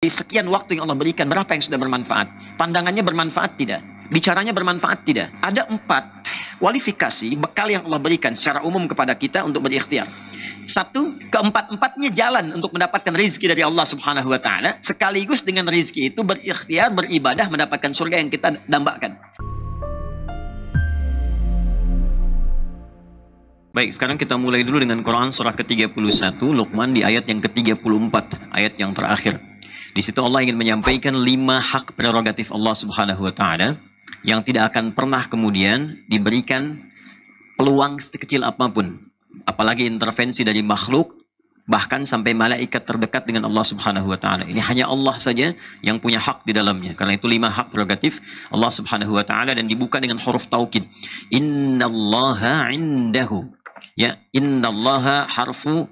Dari sekian waktu yang Allah berikan, berapa yang sudah bermanfaat? Pandangannya bermanfaat tidak? Bicaranya bermanfaat tidak? Ada 4 kualifikasi bekal yang Allah berikan secara umum kepada kita untuk berikhtiar. 1, keempat-empatnya jalan untuk mendapatkan rizki dari Allah Subhanahu wa Ta'ala, sekaligus dengan rizki itu berikhtiar, beribadah, mendapatkan surga yang kita dambakan. Baik, sekarang kita mulai dulu dengan Quran surah ke-31, Luqman di ayat yang ke-34, ayat yang terakhir. Di situ Allah ingin menyampaikan 5 hak prerogatif Allah Subhanahu wa Ta'ala yang tidak akan pernah kemudian diberikan peluang sekecil apapun, apalagi intervensi dari makhluk, bahkan sampai malaikat terdekat dengan Allah Subhanahu wa Ta'ala. Ini hanya Allah saja yang punya hak di dalamnya. Karena itu 5 hak prerogatif Allah Subhanahu wa Ta'ala, dan dibuka dengan huruf taukid. Innallaha indahu. Ya, innallaha harfun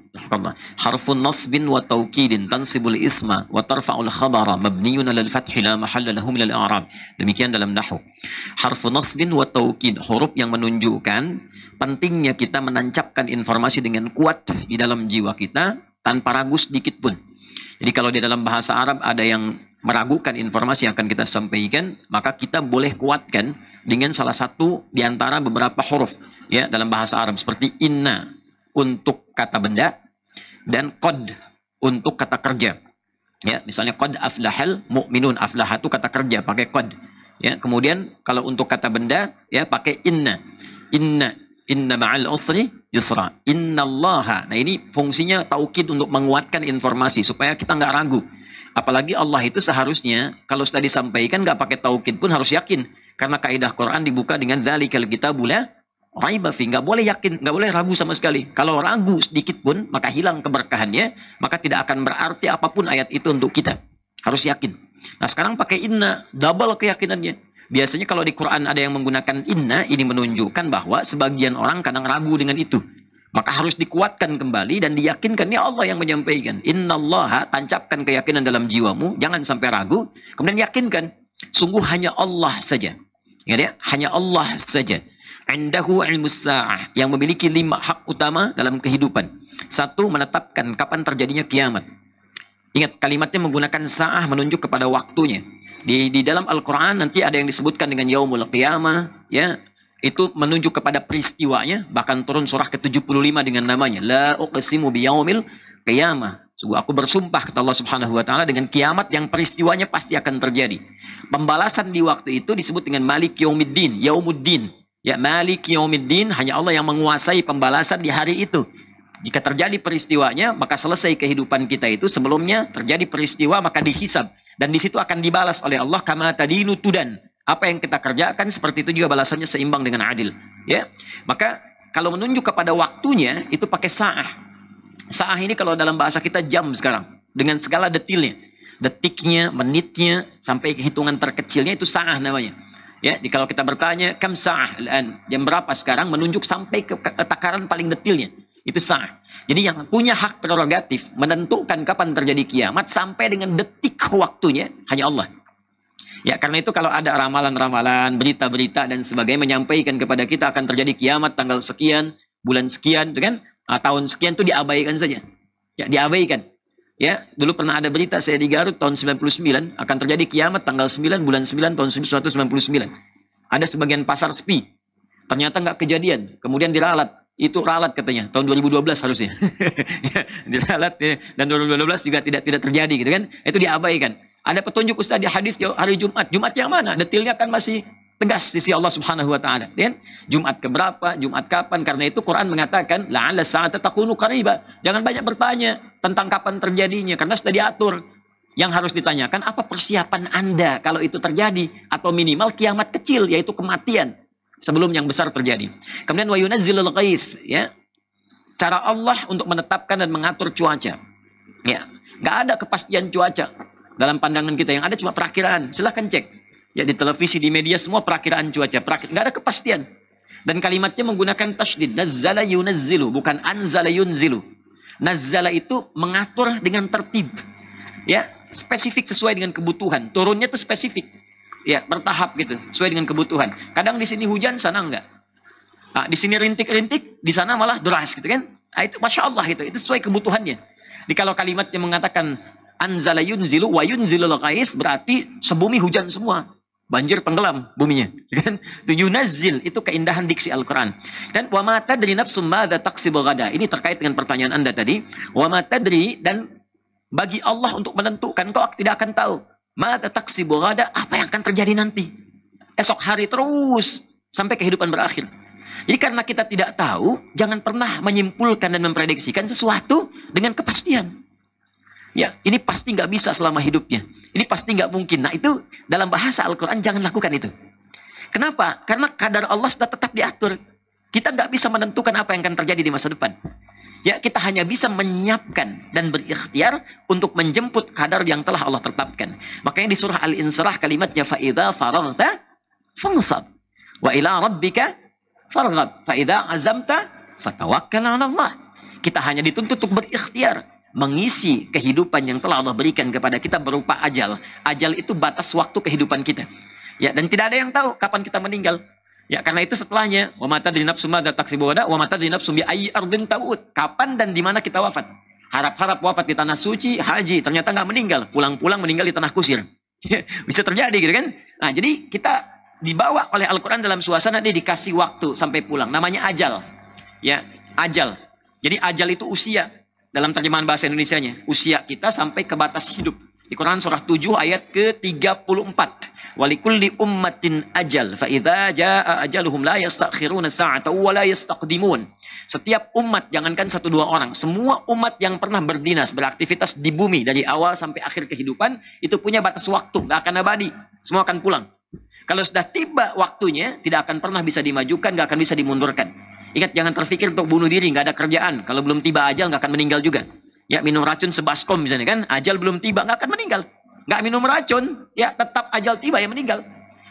nasbin wa taukidin tansibul isma wa tarfa'ul khabara mabniyun 'alal fathi la mahalla lahu minal i'rab. Demikian dalam nahwu. Harfun nasbin wa taukid, huruf yang menunjukkan pentingnya kita menancapkan informasi dengan kuat di dalam jiwa kita tanpa ragu sedikit pun. Jadi kalau di dalam bahasa Arab ada yang meragukan informasi yang akan kita sampaikan, maka kita boleh kuatkan dengan salah satu di antara beberapa huruf ya dalam bahasa Arab, seperti inna untuk kata benda dan qad untuk kata kerja. Ya, misalnya qad aflahal mu'minun, aflah itu kata kerja pakai qad. Ya, kemudian kalau untuk kata benda ya pakai inna. Inna ma'al usri yusra. Innallaha. Nah, ini fungsinya taukid untuk menguatkan informasi supaya kita nggak ragu. Apalagi Allah itu seharusnya kalau sudah disampaikan nggak pakai taukid pun harus yakin, karena kaidah Quran dibuka dengan dzalikal kitabul la raiba fi, nggak boleh yakin, nggak boleh ragu sama sekali. Kalau ragu sedikit pun maka hilang keberkahannya, maka tidak akan berarti apapun ayat itu untuk kita. Harus yakin. Nah, sekarang pakai inna, double keyakinannya. Biasanya kalau di Quran ada yang menggunakan inna, ini menunjukkan bahwa sebagian orang kadang ragu dengan itu. Maka harus dikuatkan kembali dan diyakinkan, ini Allah yang menyampaikan. Innallaha, tancapkan keyakinan dalam jiwamu, jangan sampai ragu. Kemudian yakinkan, sungguh hanya Allah saja. Ya, hanya Allah saja. Indahu ilmus sa'ah, yang memiliki 5 hak utama dalam kehidupan. 1, menetapkan kapan terjadinya kiamat. Ingat, kalimatnya menggunakan sa'ah menunjuk kepada waktunya. Di dalam Al-Quran nanti ada yang disebutkan dengan yaumul qiyamah, ya, itu menunjuk kepada peristiwanya, bahkan turun surah ke-75 dengan namanya, la uqsimu biyaumil qiyamah. Sungguh aku bersumpah kata Allah Subhanahu wa Ta'ala dengan kiamat yang peristiwanya pasti akan terjadi. Pembalasan di waktu itu disebut dengan Malik Yaumiddin, Yaumuddin. Ya, Malik Yaumiddin, hanya Allah yang menguasai pembalasan di hari itu. Jika terjadi peristiwanya, maka selesai kehidupan kita itu. Sebelumnya terjadi peristiwa, maka dihisab. Dan di situ akan dibalas oleh Allah, kama tadinu tudan. Apa yang kita kerjakan, seperti itu juga balasannya seimbang dengan adil. Ya, maka kalau menunjuk kepada waktunya, itu pakai sa'ah. Sa'ah ini kalau dalam bahasa kita jam sekarang. Dengan segala detilnya. Detiknya, menitnya, sampai hitungan terkecilnya, itu sa'ah namanya. Ya, kalau kita bertanya kam sa'ah al-an, jam berapa sekarang, menunjuk sampai ke takaran paling detilnya. Itu sa'ah. Jadi yang punya hak prerogatif menentukan kapan terjadi kiamat sampai dengan detik waktunya hanya Allah. Ya, karena itu kalau ada ramalan-ramalan, berita-berita dan sebagainya menyampaikan kepada kita akan terjadi kiamat tanggal sekian, bulan sekian, kan? Tahun sekian, itu diabaikan saja. Ya, diabaikan. Ya, dulu pernah ada berita saya di Garut tahun 99 akan terjadi kiamat tanggal 9 bulan 9 tahun 1999. Ada sebagian pasar sepi. Ternyata nggak kejadian. Kemudian diralat. Itu ralat katanya tahun 2012 harusnya. Ya, diralat ya. Dan 2012 juga tidak terjadi gitu kan. Itu diabaikan. Ada petunjuk Ustaz di hadis hari Jumat. Jumat yang mana? Detailnya kan masih tegas di sisi Allah Subhanahu wa Ta'ala. Ya? Jumat keberapa, Jumat kapan? Karena itu Quran mengatakan la'alla sa'ata takunu qariba. Jangan banyak bertanya tentang kapan terjadinya, karena sudah diatur. Yang harus ditanyakan, apa persiapan Anda kalau itu terjadi, atau minimal kiamat kecil, yaitu kematian, sebelum yang besar terjadi. Kemudian wa yunazzilul ghaits, ya. Cara Allah untuk menetapkan dan mengatur cuaca. Ya, enggak ada kepastian cuaca dalam pandangan kita, yang ada cuma perakiraan. Silahkan cek. Ya, di televisi, di media, semua perakiraan cuaca. Nggak ada kepastian. Dan kalimatnya menggunakan tasydid. Nazzala yunazzilu, bukan anzala yunzilu. Nazzala itu mengatur dengan tertib. Ya, spesifik sesuai dengan kebutuhan. Turunnya itu spesifik. Ya, bertahap gitu, sesuai dengan kebutuhan. Kadang di sini hujan, sana enggak. Nah, di sini rintik-rintik, di sana malah deras gitu kan. Nah, itu Masya Allah itu sesuai kebutuhannya. Jadi kalau kalimatnya mengatakan Anzala yunzilu wa yunzilul ghais berarti sebumi hujan semua. Banjir tenggelam buminya. Kan? Yunazzil itu keindahan diksi Al-Quran. Dan wa ma tadri nafsum madza taksibu ghada. Ini terkait dengan pertanyaan Anda tadi. Wa ma tadri, dan bagi Allah untuk menentukan, kau tidak akan tahu. Madza taksibu ghada, apa yang akan terjadi nanti. Esok hari terus sampai kehidupan berakhir. Jadi karena kita tidak tahu, jangan pernah menyimpulkan dan memprediksikan sesuatu dengan kepastian. Ya, ini pasti nggak bisa selama hidupnya. Ini pasti nggak mungkin. Nah itu dalam bahasa Al-Quran jangan lakukan itu. Kenapa? Karena kadar Allah sudah tetap diatur. Kita nggak bisa menentukan apa yang akan terjadi di masa depan. Ya, kita hanya bisa menyiapkan dan berikhtiar untuk menjemput kadar yang telah Allah tetapkan. Makanya di surah Al-Insyrah kalimatnya fa'idha faraghta fansab wa ila rabbika farghab fa'idha azamta fatawakkal 'ala Allah. Kita hanya dituntut untuk berikhtiar mengisi kehidupan yang telah Allah berikan kepada kita berupa ajal. Ajal itu batas waktu kehidupan kita. Ya, dan tidak ada yang tahu kapan kita meninggal. Ya, karena itu setelahnya wa ma tadri nafsum madza taksibu ghadan wa ma tadri nafsum bi ayyi ardin tamut. Kapan dan di mana kita wafat? Harap-harap wafat di tanah suci, haji, ternyata nggak meninggal, pulang-pulang meninggal di tanah kusir. Bisa terjadi gitu kan? Nah, jadi kita dibawa oleh Al-Qur'an dalam suasana dia dikasih waktu sampai pulang. Namanya ajal. Ya, ajal. Jadi ajal itu usia. Dalam terjemahan bahasa Indonesianya, usia kita sampai ke batas hidup. Di Quran surah 7 ayat ke-34. Walikulli ummatin ajal, fa idza jaa ajaluhum la yastakhiruna sa'ata wa la yastaqdimun. Setiap umat, jangankan 1-2 orang, semua umat yang pernah berdinas, beraktivitas di bumi dari awal sampai akhir kehidupan, itu punya batas waktu, nggak akan abadi. Semua akan pulang. Kalau sudah tiba waktunya, tidak akan pernah bisa dimajukan, nggak akan bisa dimundurkan. Ingat, jangan terpikir untuk bunuh diri, nggak ada kerjaan. Kalau belum tiba ajal, nggak akan meninggal juga. Ya, minum racun sebaskom misalnya kan, ajal belum tiba, nggak akan meninggal. Nggak minum racun, ya tetap ajal tiba, ya meninggal.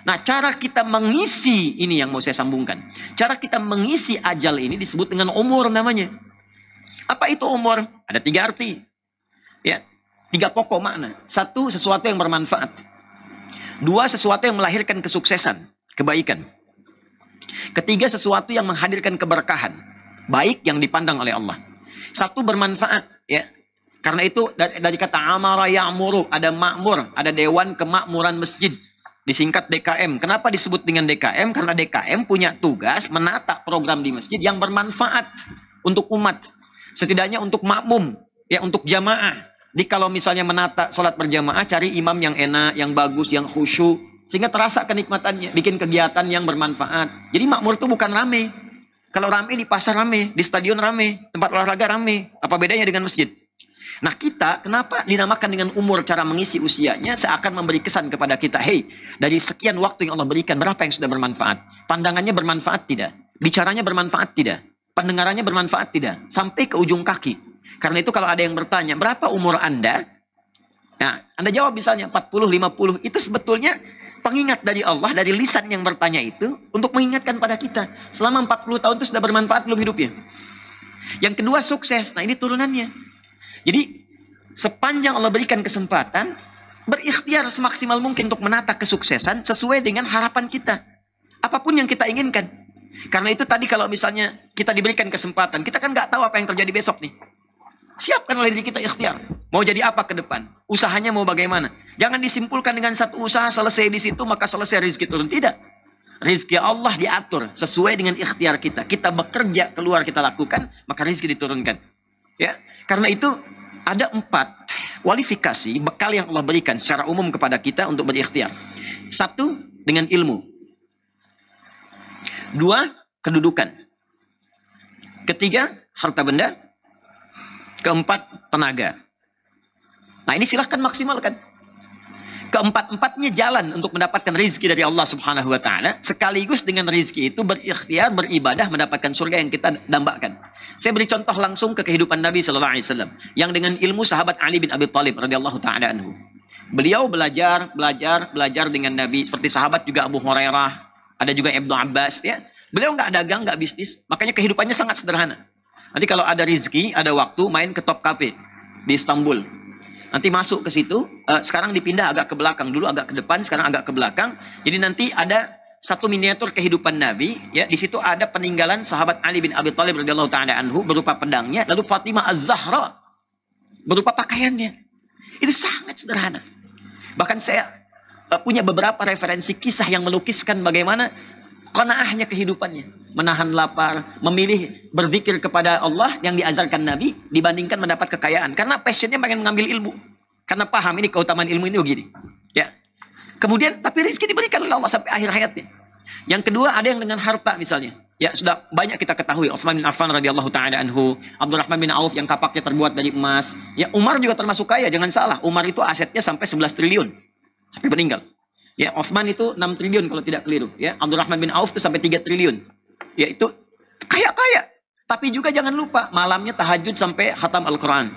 Nah, cara kita mengisi, ini yang mau saya sambungkan. Cara kita mengisi ajal ini disebut dengan umur namanya. Apa itu umur? Ada 3 arti. Ya, 3 pokok makna. 1, sesuatu yang bermanfaat. 2, sesuatu yang melahirkan kesuksesan, kebaikan. 3, sesuatu yang menghadirkan keberkahan, baik yang dipandang oleh Allah. 1, bermanfaat, ya. Karena itu dari kata amara ya'muru, ada makmur, ada Dewan Kemakmuran Masjid, disingkat DKM. Kenapa disebut dengan DKM? Karena DKM punya tugas menata program di masjid yang bermanfaat untuk umat, setidaknya untuk makmum, ya, untuk jamaah. Jadi kalau misalnya menata sholat berjamaah, cari imam yang enak, yang bagus, yang khusyuk, sehingga terasa kenikmatannya, bikin kegiatan yang bermanfaat. Jadi makmur itu bukan rame. Kalau rame di pasar rame, di stadion rame, tempat olahraga rame. Apa bedanya dengan masjid? Nah, kita kenapa dinamakan dengan umur, cara mengisi usianya seakan memberi kesan kepada kita, hey, dari sekian waktu yang Allah berikan, berapa yang sudah bermanfaat? Pandangannya bermanfaat tidak? Bicaranya bermanfaat tidak? Pendengarannya bermanfaat tidak? Sampai ke ujung kaki. Karena itu kalau ada yang bertanya, berapa umur Anda? Nah, Anda jawab misalnya 40, 50. Itu sebetulnya pengingat dari Allah, dari lisan yang bertanya itu, untuk mengingatkan pada kita. Selama 40 tahun itu sudah bermanfaat belum hidupnya? Yang kedua, sukses. Nah, ini turunannya. Jadi, sepanjang Allah berikan kesempatan, berikhtiar semaksimal mungkin untuk menata kesuksesan sesuai dengan harapan kita. Apapun yang kita inginkan. Karena itu tadi kalau misalnya kita diberikan kesempatan, kita kan nggak tahu apa yang terjadi besok nih. Siapkan oleh diri kita ikhtiar. Mau jadi apa ke depan? Usahanya mau bagaimana? Jangan disimpulkan dengan satu usaha selesai di situ maka selesai rezeki turun. Tidak. Rezeki Allah diatur sesuai dengan ikhtiar kita. Kita bekerja keluar kita lakukan maka rezeki diturunkan. Ya, karena itu ada 4 kualifikasi bekal yang Allah berikan secara umum kepada kita untuk berikhtiar. 1, dengan ilmu. 2, kedudukan. 3, harta benda. 4, tenaga. Nah, ini silahkan maksimalkan. Keempat-empatnya jalan untuk mendapatkan rezeki dari Allah Subhanahu wa Ta'ala. Sekaligus dengan rezeki itu berikhtiar, beribadah, mendapatkan surga yang kita dambakan. Saya beri contoh langsung ke kehidupan Nabi Sallallahu Alaihi Wasallam yang dengan ilmu sahabat Ali bin Abi Thalib radhiyallahu ta'ala anhu. Beliau belajar dengan Nabi. Seperti sahabat juga Abu Hurairah, ada juga Ibnu Abbas. Ya. Beliau nggak dagang, nggak bisnis. Makanya kehidupannya sangat sederhana. Nanti kalau ada rezeki, ada waktu, main ke Top Cafe di Istanbul. Nanti masuk ke situ, sekarang dipindah agak ke belakang. Dulu agak ke depan, sekarang agak ke belakang. Jadi nanti ada satu miniatur kehidupan Nabi. Ya, di situ ada peninggalan sahabat Ali bin Abi Thalib radhiyallahu ta'ala anhu berupa pedangnya. Lalu Fatimah Az-Zahra berupa pakaiannya. Itu sangat sederhana. Bahkan saya punya beberapa referensi kisah yang melukiskan bagaimana qanaahnya kehidupannya. Menahan lapar, memilih berzikir kepada Allah yang diajarkan Nabi dibandingkan mendapat kekayaan. Karena passionnya pengen mengambil ilmu. Karena paham ini keutamaan ilmu ini begini. Ya. Kemudian, tapi rezeki diberikan oleh Allah sampai akhir hayatnya. Yang kedua, ada yang dengan harta misalnya. Ya, sudah banyak kita ketahui. Utsman bin Affan radhiyallahu taala anhu, Abdurrahman bin Auf yang kapaknya terbuat dari emas. Ya, Umar juga termasuk kaya, jangan salah. Umar itu asetnya sampai 11 triliun. Sampai meninggal. Ya, Utsman itu 6 triliun kalau tidak keliru. Ya, Abdurrahman bin Auf itu sampai 3 triliun. Ya, itu kaya-kaya. Tapi juga jangan lupa, malamnya tahajud sampai khatam Al-Quran.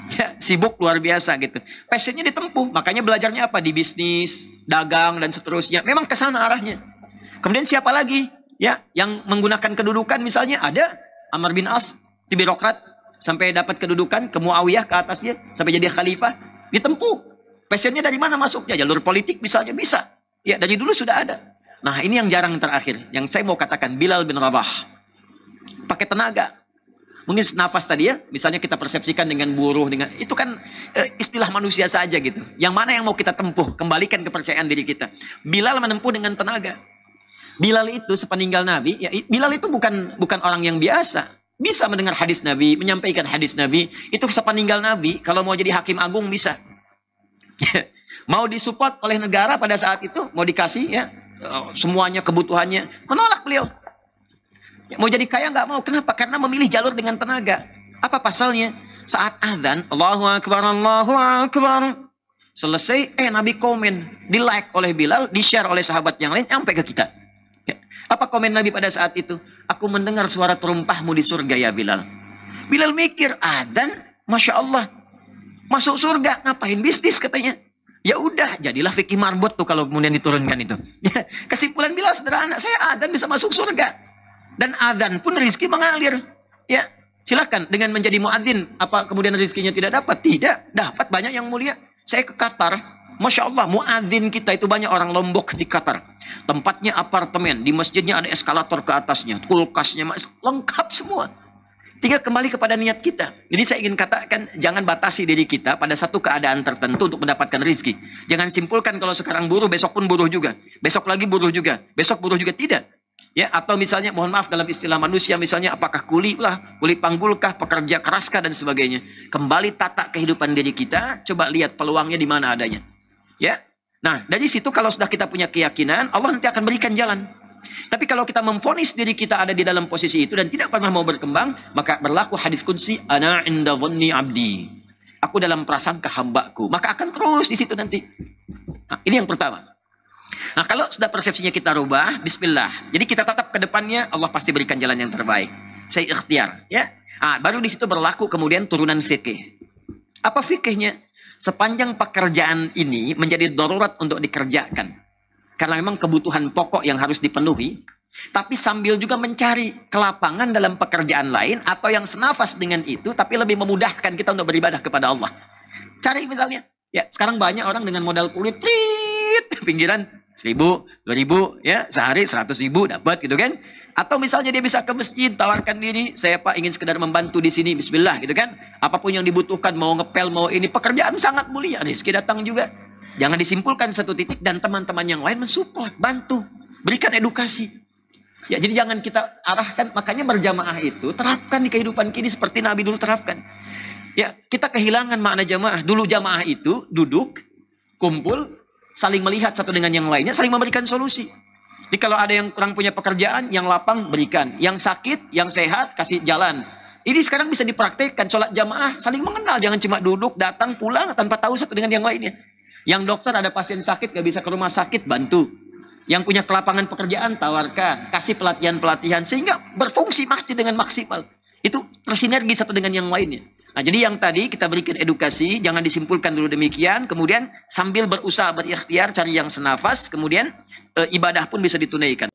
Ya, sibuk luar biasa gitu. Passionnya ditempuh. Makanya belajarnya apa? Di bisnis, dagang, dan seterusnya. Memang ke sana arahnya. Kemudian siapa lagi? Ya, yang menggunakan kedudukan misalnya ada Amr bin As, di birokrat, sampai dapat kedudukan ke Muawiyah ke atasnya, sampai jadi khalifah, ditempuh. Passionnya dari mana masuknya? Jalur politik misalnya bisa. Ya, dari dulu sudah ada. Nah, ini yang jarang terakhir. Yang saya mau katakan, Bilal bin Rabah. Pakai tenaga. Mungkin nafas tadi ya, misalnya kita persepsikan dengan buruh, dengan itu kan istilah manusia saja gitu. Yang mana yang mau kita tempuh? Kembalikan kepercayaan diri kita. Bilal menempuh dengan tenaga. Bilal itu sepeninggal Nabi, ya, Bilal itu bukan orang yang biasa. Bisa mendengar hadis Nabi, menyampaikan hadis Nabi. Itu sepeninggal Nabi, kalau mau jadi hakim agung bisa. Mau disupport oleh negara pada saat itu, mau dikasih ya semuanya kebutuhannya, menolak beliau. Ya, mau jadi kaya nggak mau. Kenapa? Karena memilih jalur dengan tenaga. Apa pasalnya? Saat azan, Allahu Akbar, Allahu Akbar. Selesai, Nabi komen, di like oleh Bilal, di share oleh sahabat yang lain, sampai ke kita. Apa komen Nabi pada saat itu? Aku mendengar suara terumpahmu di surga ya Bilal. Bilal mikir, adzan, Masya Allah. Masuk surga, ngapain bisnis katanya. Ya udah, jadilah fikih marbot tuh kalau kemudian diturunkan itu. Kesimpulan Bilal sederhana, saya adzan bisa masuk surga. Dan adzan pun rezeki mengalir. Ya, silahkan dengan menjadi muadzin. Apa kemudian rezekinya tidak dapat? Tidak, dapat banyak yang mulia. Saya ke Qatar. Masya Allah, muadzin kita itu banyak orang Lombok di Qatar. Tempatnya apartemen, di masjidnya ada eskalator ke atasnya, kulkasnya, lengkap semua. Tinggal kembali kepada niat kita. Jadi saya ingin katakan, jangan batasi diri kita pada satu keadaan tertentu untuk mendapatkan rezeki. Jangan simpulkan kalau sekarang buruh, besok pun buruh juga. Besok lagi buruh juga. Besok buruh juga, tidak. Ya, atau misalnya, mohon maaf dalam istilah manusia, misalnya apakah kuli lah, kuli panggulkah, pekerja keraskah, dan sebagainya. Kembali tata kehidupan diri kita, coba lihat peluangnya di mana adanya. Ya, nah dari situ kalau sudah kita punya keyakinan, Allah nanti akan berikan jalan. Tapi kalau kita memvonis diri kita ada di dalam posisi itu dan tidak pernah mau berkembang, maka berlaku hadis qudsi, ana inda dhanni abdi. Aku dalam prasangka hambaku, maka akan terus di situ nanti. Nah, ini yang pertama. Nah, kalau sudah persepsinya kita rubah, bismillah. Jadi kita tatap ke depannya, Allah pasti berikan jalan yang terbaik. Saya ikhtiar, ya. Nah, baru di situ berlaku kemudian turunan fikih. Apa fikihnya? Sepanjang pekerjaan ini menjadi darurat untuk dikerjakan. Karena memang kebutuhan pokok yang harus dipenuhi. Tapi sambil juga mencari kelapangan dalam pekerjaan lain. Atau yang senafas dengan itu. Tapi lebih memudahkan kita untuk beribadah kepada Allah. Cari misalnya. Ya, sekarang banyak orang dengan modal kulit. Pinggiran 1.000, 2.000. Ya, sehari 100.000 dapat gitu kan. Atau misalnya dia bisa ke masjid, tawarkan diri, saya Pak ingin sekedar membantu di sini, bismillah gitu kan. Apapun yang dibutuhkan, mau ngepel, mau ini, pekerjaan sangat mulia, rezeki datang juga. Jangan disimpulkan satu titik dan teman-teman yang lain mensupport, bantu, berikan edukasi. Ya, jadi jangan kita arahkan, makanya berjamaah itu terapkan di kehidupan kini seperti Nabi dulu terapkan. Ya, kita kehilangan makna jamaah. Dulu jamaah itu duduk, kumpul, saling melihat satu dengan yang lainnya, saling memberikan solusi. Jadi kalau ada yang kurang punya pekerjaan, yang lapang berikan. Yang sakit, yang sehat, kasih jalan. Ini sekarang bisa dipraktekkan. Sholat jamaah, saling mengenal. Jangan cuma duduk, datang, pulang, tanpa tahu satu dengan yang lainnya. Yang dokter ada pasien sakit, gak bisa ke rumah sakit, bantu. Yang punya kelapangan pekerjaan, tawarkan. Kasih pelatihan-pelatihan. Sehingga berfungsi masjid dengan maksimal. Itu tersinergi satu dengan yang lainnya. Nah, jadi yang tadi kita berikan edukasi, jangan disimpulkan dulu demikian. Kemudian sambil berusaha berikhtiar, cari yang senafas. Kemudian ibadah pun bisa ditunaikan.